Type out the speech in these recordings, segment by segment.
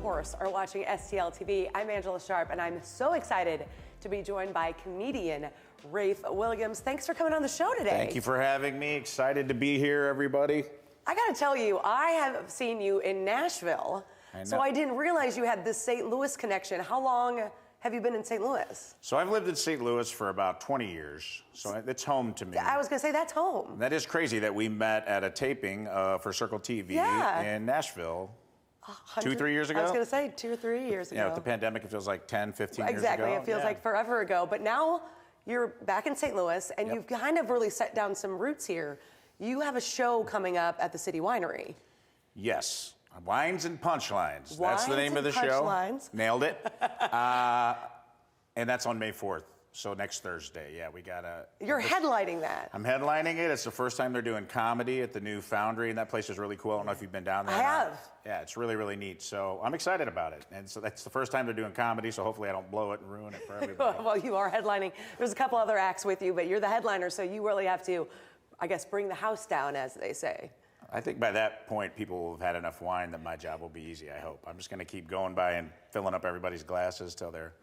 course, are watching STL TV. I'm Angella Sharpe, and I'm so excited to be joined by comedian Rafe Williams. Thanks for coming on the show today. Thank you for having me. Excited to be here, everybody. I gotta tell you, I have seen you in Nashville, so I didn't realize you had this St. Louis connection. How long have you been in St. Louis? So I've lived in St. Louis for about 20 years, so it's home to me. I was gonna say, that's home. That is crazy that we met at a taping for Circle TV in Nashville 2 or 3 years ago. I was gonna say 2 or 3 years ago. Yeah, with the pandemic, it feels like 10, 15 years ago. Exactly, it feels like forever ago. But now you're back in St. Louis, and you've kind of really set down some roots here. You have a show coming up at the City Winery. Yes. Wines and Punchlines. That's the name of the show. Punchlines. Nailed it. And that's on May 4th. So next Thursday. Yeah, we got a... You're headlining that. I'm headlining it. It's the first time they're doing comedy at the new Foundry, and that place is really cool. I don't know if you've been down there. I have. Yeah, it's really, really neat. So I'm excited about it. And so that's the first time they're doing comedy, so hopefully I don't blow it and ruin it for everybody. Well, you are headlining. There's a couple other acts with you, but you're the headliner, so you really have to, I guess, bring the house down, as they say. I think by that point, people will have had enough wine that my job will be easy, I hope. I'm just going to keep going by and filling up everybody's glasses till they're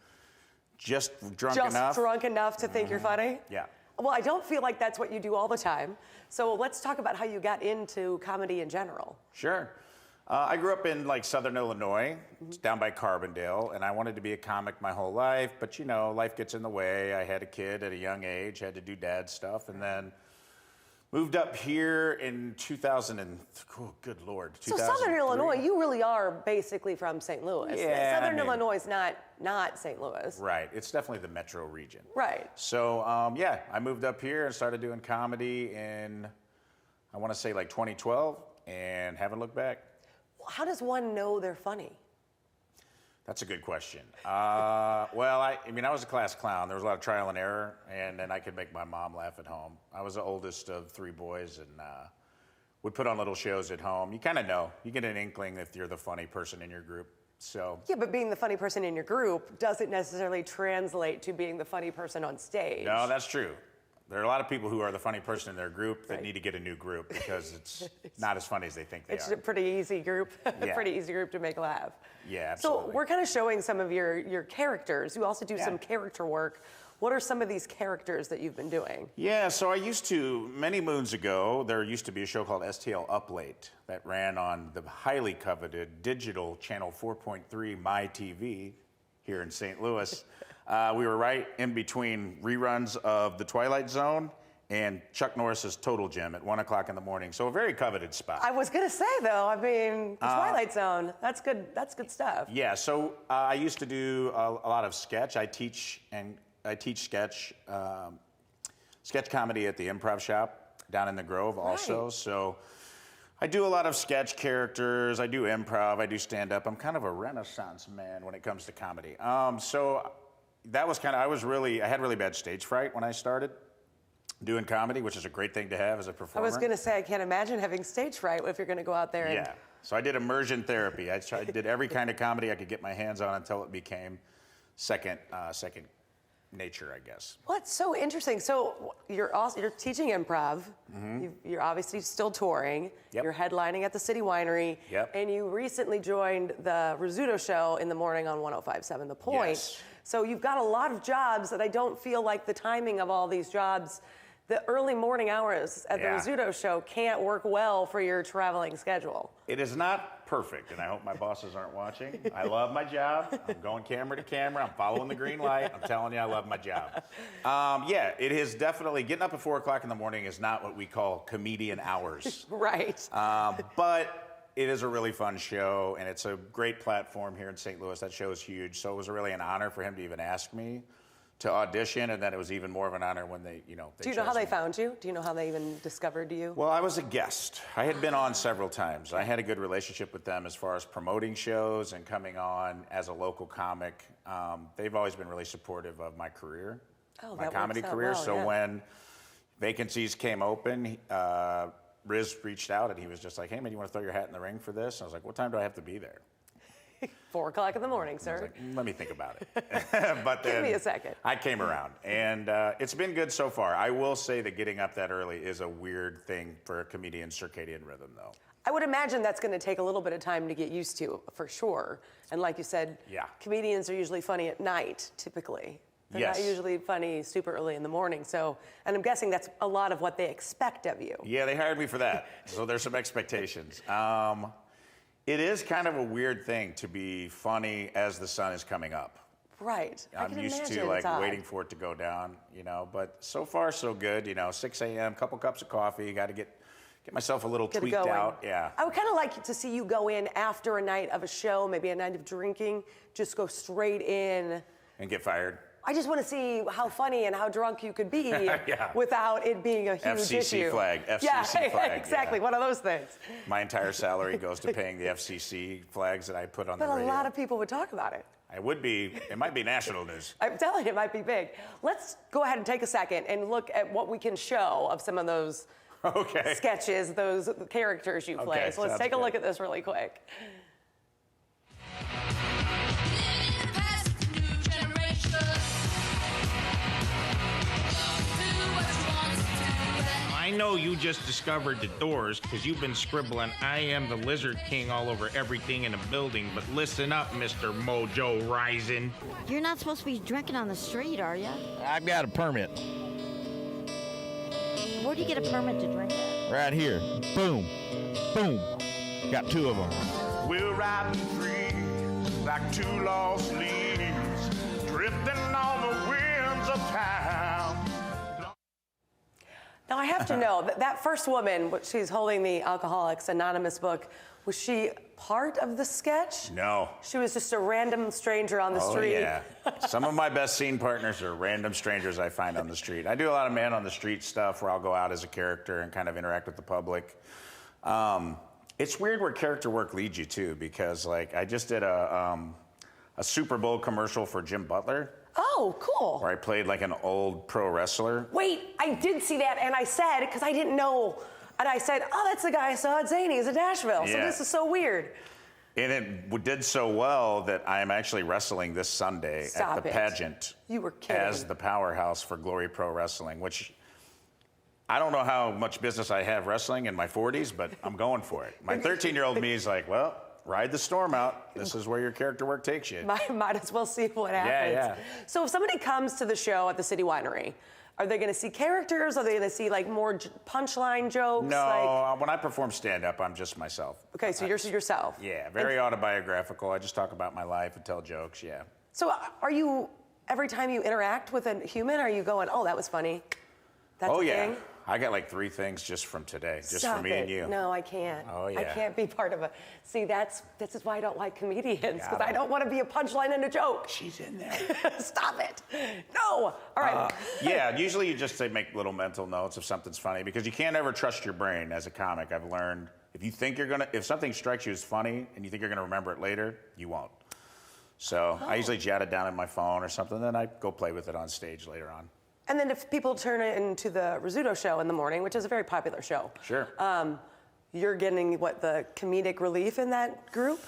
just drunk enough. Just drunk enough to think you're funny? Yeah. Well, I don't feel like that's what you do all the time. So let's talk about how you got into comedy in general. Sure. I grew up in Southern Illinois, down by Carbondale, and I wanted to be a comic my whole life, but you know, life gets in the way. I had a kid at a young age, had to do dad stuff, and then moved up here in 2000 and, oh, good Lord, 2003. So Southern Illinois, you really are basically from St. Louis. Yeah, Southern Illinois is not St. Louis. Right, it's definitely the metro region. Right. So, yeah, I moved up here and started doing comedy in, I want to say 2012, and haven't looked back. How does one know they're funny? That's a good question. Well, I mean, I was a class clown. There was a lot of trial and error, and then I could make my mom laugh at home. I was the oldest of 3 boys, and would put on little shows at home. You kind of know. You get an inkling if you're the funny person in your group. So. Yeah, but being the funny person in your group doesn't necessarily translate to being the funny person on stage. No, that's true. There are a lot of people who are the funny person in their group that need to get a new group because it's not as funny as they think they are. It's a pretty easy group, pretty easy group to make laugh. Yeah, absolutely. So we're kind of showing some of your characters. You also do some character work. What are some of these characters that you've been doing? Yeah, so I used to, many moons ago, there used to be a show called STL Up Late that ran on the highly coveted digital channel 4.3 My TV here in St. Louis. We were right in between reruns of The Twilight Zone and Chuck Norris's Total Gym at 1 o'clock in the morning. So a very coveted spot. I was gonna say though, I mean, The Twilight Zone, that's good stuff. Yeah, so I used to do a lot of sketch. I teach sketch comedy at the Improv Shop down in the Grove also. Right. So I do a lot of sketch characters. I do improv. I do stand-up. I'm kind of a renaissance man when it comes to comedy. So that was kind of, I had really bad stage fright when I started doing comedy, which is a great thing to have as a performer. I was gonna say, I can't imagine having stage fright if you're gonna go out there and... Yeah, so I did immersion therapy. I did every kind of comedy I could get my hands on until it became second nature, I guess. Well, that's so interesting. So you're teaching improv. You're obviously still touring. Yep. You're headlining at the City Winery. Yep. And you recently joined the Rizzuto Show in the morning on 105.7 The Point. Yes. So you've got a lot of jobs that I don't feel like the timing of all these jobs, the early morning hours at the Rizzuto Show can't work well for your traveling schedule. It is not perfect, and I hope my bosses aren't watching. I love my job. I'm going camera to camera. I'm following the green light. I'm telling you, I love my job. Yeah, it is definitely, getting up at 4 o'clock in the morning is not what we call comedian hours. Right. But it is a really fun show, and it's a great platform here in St. Louis. That show is huge, so it was really an honor for him to even ask me to audition, and then it was even more of an honor when they Do you know how they found you? Do you know how they even discovered you? Well, I was a guest. I had been on several times. I had a good relationship with them as far as promoting shows and coming on as a local comic. They've always been really supportive of my career, my comedy career. Well, so when vacancies came open, Riz reached out and he was just like, "Hey man, you want to throw your hat in the ring for this?" And I was like, "What time do I have to be there?" 4 o'clock in the morning, sir. I was like, let me think about it. But then Give me a second. I came around, and it's been good so far. I will say that getting up that early is a weird thing for a comedian's circadian rhythm, though. I would imagine that's going to take a little bit of time to get used to, for sure. And like you said, comedians are usually funny at night, typically. They're not usually funny super early in the morning. So, and I'm guessing that's a lot of what they expect of you. Yeah, they hired me for that. So there's some expectations. It is kind of a weird thing to be funny as the sun is coming up. Right. I'm used to like waiting for it to go down, you know, but so far so good, you know, 6 a.m., couple cups of coffee, got to get myself a little tweaked out. Yeah. I would kind of like to see you go in after a night of a show, maybe a night of drinking, just go straight in. And get fired. I just want to see how funny and how drunk you could be without it being a huge issue. FCC flag. Exactly. One of those things. My entire salary goes to paying the FCC flags that I put on the radio. But a lot of people would talk about it. It might be national news. I'm telling you, it might be big. Let's go ahead and take a second and look at what we can show of some of those sketches, those characters you play. So let's take a look at this really quick. I know you just discovered the Doors because you've been scribbling "I am the Lizard King" all over everything in the building, but listen up, Mr. Mojo Rising. You're not supposed to be drinking on the street, are you? I've got a permit. Where do you get a permit to drink at? Right here. Boom. Boom. Got 2 of them. We're riding free like 2 lost leaves, drifting on the winds of time. Now, I have to know, that first woman, she's holding the Alcoholics Anonymous book, was she part of the sketch? No. She was just a random stranger on the street? Oh, yeah. Some of my best scene partners are random strangers I find on the street. I do a lot of man on the street stuff where I'll go out as a character and kind of interact with the public. It's weird where character work leads you to, because like I just did a Super Bowl commercial for Jim Butler. Oh, cool. Where I played like an old pro wrestler. Wait, I did see that, and I said, because I didn't know, and I said, oh, that's the guy I saw at Zany's in Nashville, so this is so weird. And it did so well that I am actually wrestling this Sunday at the pageant. You were kidding. As the powerhouse for Glory Pro Wrestling, which I don't know how much business I have wrestling in my 40s, but I'm going for it. My 13-year-old me is like, well, ride the storm out. This is where your character work takes you. Might as well see what happens. Yeah. So if somebody comes to the show at the City Winery, are they going to see characters? Are they going to see like more punchline jokes? No, when I perform stand-up, I'm just myself. Okay, so you're yourself. Yeah, very autobiographical. I just talk about my life and tell jokes, yeah. So are you, every time you interact with a human, are you going, oh, that was funny? That's a thing? I got like 3 things just from today, just for me and you. No, I can't. Oh, yeah. I can't be part of a. See, this is why I don't like comedians, because I don't want to be a punchline and a joke. She's in there. Stop it. No. All right. Yeah, usually you just make little mental notes if something's funny, because you can't ever trust your brain as a comic. I've learned if something strikes you as funny and you think you're gonna remember it later, you won't. So I usually jot it down in my phone or something, then I go play with it on stage later on. And then if people turn it into the Rizzuto Show in the morning, which is a very popular show. Sure. You're getting, the comedic relief in that group?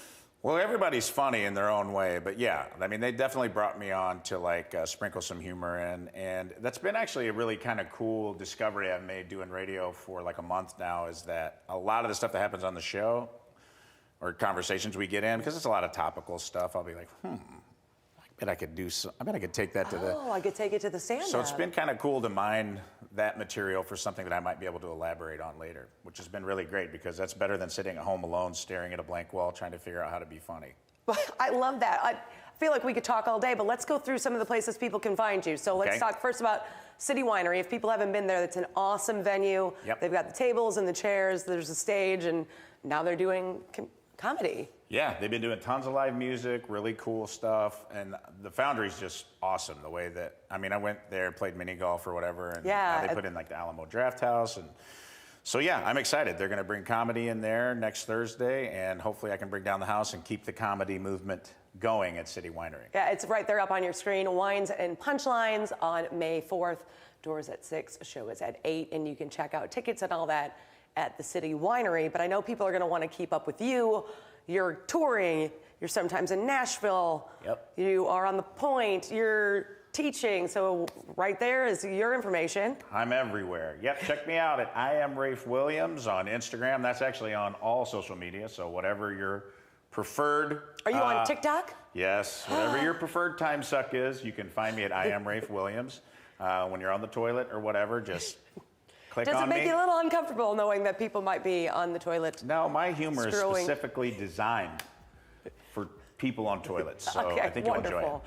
Well, everybody's funny in their own way, but yeah, I mean, they definitely brought me on to sprinkle some humor in, and that's been actually a really kind of cool discovery I've made doing radio for like a month now, is that a lot of the stuff that happens on the show, or conversations we get in, because it's a lot of topical stuff, I'll be like, I bet I could take that to the... Oh, I could take it to the stand-up. So it's been kind of cool to mine that material for something that I might be able to elaborate on later, which has been really great, because that's better than sitting at home alone, staring at a blank wall, trying to figure out how to be funny. I love that. I feel like we could talk all day, but let's go through some of the places people can find you. So let's talk first about City Winery. If people haven't been there, it's an awesome venue. Yep. They've got the tables and the chairs, there's a stage, and now they're doing comedy. Yeah, they've been doing tons of live music, really cool stuff, and the Foundry's just awesome. The way that, I went there, played mini golf or whatever, and now they put in the Alamo Draft House, and so yeah, I'm excited. They're gonna bring comedy in there next Thursday, and hopefully I can bring down the house and keep the comedy movement going at City Winery. Yeah, it's right there up on your screen. Wines and Punchlines on May 4th. Doors at 6, show is at 8, and you can check out tickets and all that at the City Winery. But I know people are gonna wanna keep up with you. You're touring, you're sometimes in Nashville. Yep. You are on the Point, you're teaching. So right there is your information. I'm everywhere. Yep, check me out at I am Rafe Williams on Instagram. That's actually on all social media, so whatever your preferred. Are you on TikTok? Yes, whatever your preferred time suck is, you can find me at I am Rafe Williams. When you're on the toilet or whatever, just click on me. Does it make you a little uncomfortable knowing that people might be on the toilet? No, my humor is scrolling. specifically designed for people on toilets, so Okay, I think you'll enjoy it. wonderful.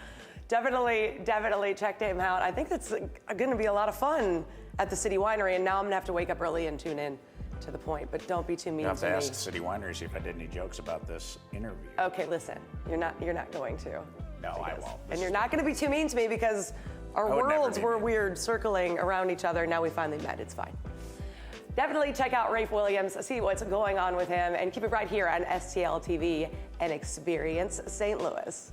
Definitely check him out. I think it's going to be a lot of fun at the City Winery, and now I'm going to have to wake up early and tune in to the point, but don't be too mean You have to to me. ask City Winery, see if I did any jokes about this interview. Okay, listen, you're not going to. No, I won't. And you're not going to be too mean to me because our worlds were weird, circling around each other. Now we finally met. It's fine. Definitely check out Rafe Williams, see what's going on with him, and keep it right here on STL TV and Experience St. Louis.